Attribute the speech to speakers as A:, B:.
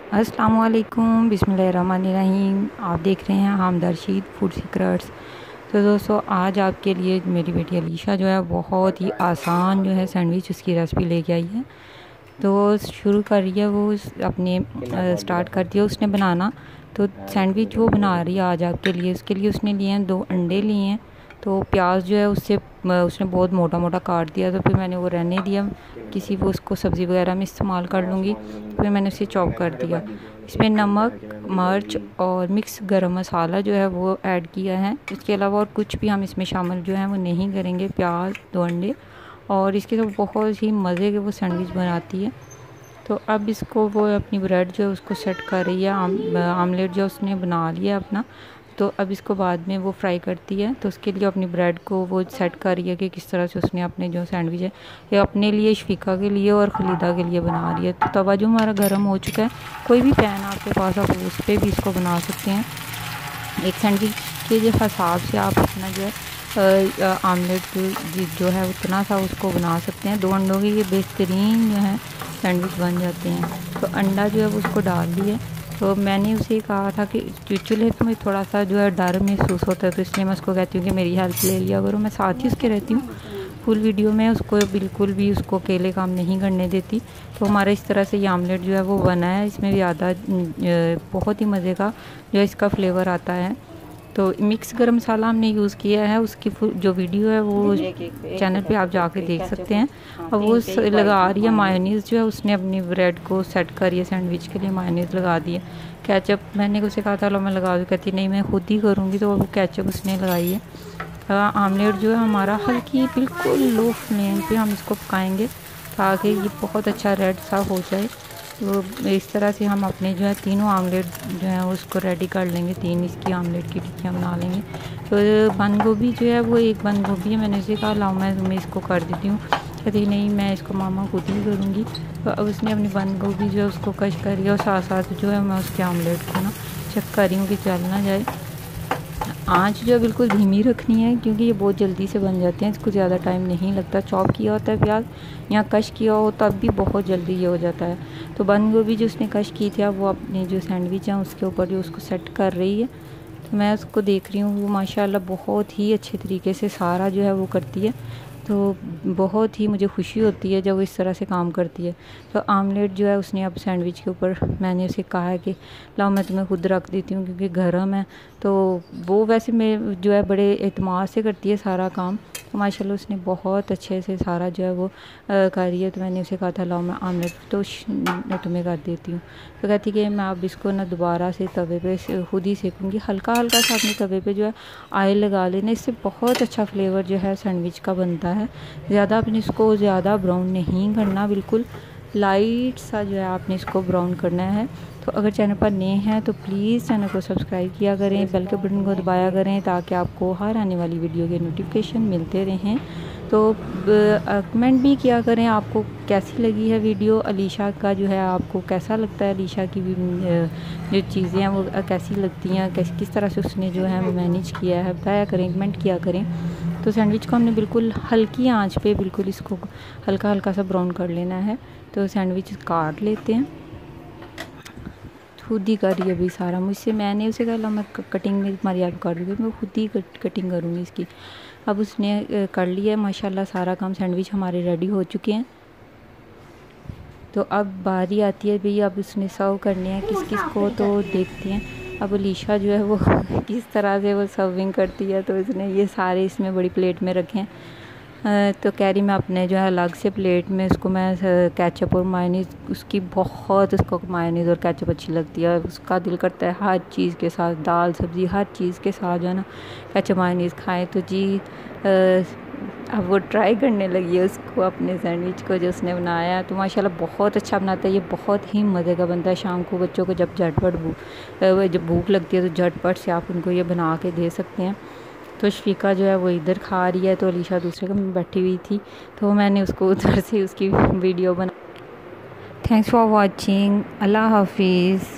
A: अस्सलामुअलैकुम बिस्मिल्लाहिर्रहमानिर्रहीम। आप देख रहे हैं हमदर्द फूड सीक्रेट्स। तो दोस्तों, आज आपके लिए मेरी बेटी अलीशा जो है बहुत ही आसान जो है सैंडविच उसकी रेसिपी लेके आई है। तो शुरू कर रही है वो अपने स्टार्ट कर दिया उसने बनाना। तो सैंडविच वो बना रही है आज आपके लिए। उसके लिए उसने लिए हैं 2 अंडे लिए हैं। तो प्याज जो है उसने बहुत मोटा मोटा काट दिया, तो फिर मैंने वो रहने दिया, किसी वो उसको सब्ज़ी वगैरह में इस्तेमाल कर लूँगी। फिर मैंने उसे चॉप कर दिया। इसमें नमक, मिर्च और मिक्स गरम मसाला जो है वो ऐड किया है। इसके अलावा और कुछ भी हम इसमें शामिल जो है वो नहीं करेंगे। प्याज, 2 अंडे और इसके साथ बहुत ही मज़े के वो सैंडविच बनाती है। तो अब इसको वो अपनी ब्रेड जो है उसको सेट कर रही है। आमलेट जो उसने बना लिया अपना। तो अब इसको बाद में वो फ्राई करती है। तो उसके लिए अपनी ब्रेड को वो सेट कर रही है कि किस तरह से उसने अपने जो सैंडविच है ये अपने लिए, शफीका के लिए और खलीदा के लिए बना रही है। तो तवा जो हमारा गर्म हो चुका है, कोई भी पैन आपके पास आप उस पर भी इसको बना सकते हैं। एक सैंडविच के जो हिसाब से आप अपना जो है आमलेट जो है उतना सा उसको बना सकते हैं। 2 अंडों के ये बेहतरीन जो है सैंडविच बन जाते हैं। तो अंडा जो है वो उसको डाल दिए। तो मैंने उसे कहा था कि चूल्हे पे में थोड़ा सा जो है डर महसूस होता है, तो इसलिए मैं उसको कहती हूँ कि मेरी हेल्प ले लिया करो। मैं साथ ही उसके रहती हूँ फुल वीडियो में, उसको बिल्कुल भी उसको अकेले काम नहीं करने देती। तो हमारा इस तरह से ये आमलेट जो है वो बना है। इसमें भी आधा बहुत ही मज़े का जो इसका फ्लेवर आता है। तो मिक्स गरम मसाला हमने यूज़ किया है, उसकी जो वीडियो है वो चैनल पे आप जाके देख सकते हैं। और वो लगा रही है मायोनीज़ जो है, उसने अपनी ब्रेड को सेट करी है सैंडविच के लिए, मायोनीज़ लगा दी है। केचप मैंने उसे कहा था लो मैं लगा दूँ, कहती नहीं मैं खुद ही करूँगी। तो वो केचप उसने लगाई है। आमलेट जो है हमारा हल्की बिल्कुल लो फ्लेम पे हम इसको पकाएंगे ताकि ये बहुत अच्छा रेड सा हो जाए। तो इस तरह से हम अपने जो है तीनों आमलेट जो है उसको रेडी कर लेंगे। 3 इसकी आमलेट की टिक्कियाँ बना लेंगे। तो बंद गोभी जो है वो एक बंद गोभी है, मैंने उसे कहा लाओ मैं तुम्हें इसको कर देती हूँ। कहती नहीं मैं इसको मामा खुद ही करूँगी। तो अब उसने अपनी बंद गोभी जो है उसको कश करी और साथ साथ जो है मैं उसके आमलेट को ना चेक कर रही हूँ कि जल ना जाए। आँच जो है बिल्कुल धीमी रखनी है क्योंकि ये बहुत जल्दी से बन जाते हैं, इसको ज़्यादा टाइम नहीं लगता। चॉप किया होता है प्याज या कश किया हो तब भी बहुत जल्दी ये हो जाता है। तो बंद गोभी जो उसने कश की थी, अब वो अपने जो सैंडविच हैं उसके ऊपर जो उसको सेट कर रही है। तो मैं उसको देख रही हूँ, वो माशाल्लाह बहुत ही अच्छे तरीके से सारा जो है वो करती है। तो बहुत ही मुझे खुशी होती है जब वो इस तरह से काम करती है। तो आमलेट जो है उसने अब सैंडविच के ऊपर, मैंने उसे कहा है कि लाओ मैं तुम्हें खुद रख देती हूँ क्योंकि गरम है। तो वो वैसे मैं जो है बड़े एतमाद से करती है सारा काम। तो माशाल्लाह उसने बहुत अच्छे से सारा जो है वो कर रही है। तो मैंने उसे कहा था लाओ मैं आमलेट तो मैं तुम्हें कर देती हूँ। तो कहती कि मैं अब इसको ना दोबारा से तवे पे खुद ही सेकूँगी। हल्का हल्का सा अपने तवे पे जो है ऑयल लगा लेना, इससे बहुत अच्छा फ्लेवर जो है सैंडविच का बनता है। ज़्यादा आपने इसको ज़्यादा ब्राउन नहीं करना, बिल्कुल लाइट सा जो है आपने इसको ब्राउन करना है। तो अगर चैनल पर नए हैं तो प्लीज़ चैनल को सब्सक्राइब किया करें, बेल के बटन को दबाया करें ताकि आपको हर आने वाली वीडियो के नोटिफिकेशन मिलते रहें। तो कमेंट भी किया करें आपको कैसी लगी है वीडियो, अलीशा का जो है आपको कैसा लगता है, अलीशा की भी जो चीज़ें हैं वो कैसी लगती हैं, किस तरह से उसने जो है वो मैनेज किया है, बताया करें, कमेंट किया करें। तो सैंडविच को हमने बिल्कुल हल्की आंच पे बिल्कुल इसको हल्का हल्का सा ब्राउन कर लेना है। तो सैंडविच काट लेते हैं। खुद ही करी अभी सारा मुझसे, मैंने उसे कहा मैं कटिंग में तुम्हारी हेल्प कर दूँगी, मैं खुद ही कटिंग करूँगी इसकी। अब उसने कर लिया है माशाल्लाह सारा काम। सैंडविच हमारे रेडी हो चुके हैं। तो अब बारी आती है भई, अब उसने सर्व करने हैं किस किस को, तो देखते हैं। अब अलीशा जो है वो किस तरह से वो सर्विंग करती है। तो इसने ये सारे इसमें बड़ी प्लेट में रखे हैं। तो कह रही मैं अपने जो है अलग से प्लेट में इसको मैं केचप और मायोनीज़, उसकी बहुत उसको मायोनीज़ और केचप अच्छी लगती है। उसका दिल करता है हर चीज़ के साथ, दाल सब्ज़ी हर चीज़ के साथ जो है ना केचप मायोनीज़ खाएं। तो जी अब वो ट्राई करने लगी है उसको, अपने सैंडविच को जो उसने बनाया। तो माशाल्लाह बहुत अच्छा बनाता है ये, बहुत ही मज़े का बनता है। शाम को बच्चों को जब जब भूख लगती है तो झटपट से आप उनको ये बना के दे सकते हैं। तो शफीका जो है वो इधर खा रही है, तो अलीशा दूसरे कमरे में बैठी हुई थी, तो मैंने उसको उधर से उसकी वीडियो बना। थैंक्स फॉर वॉचिंग, अल्लाह हाफिज़।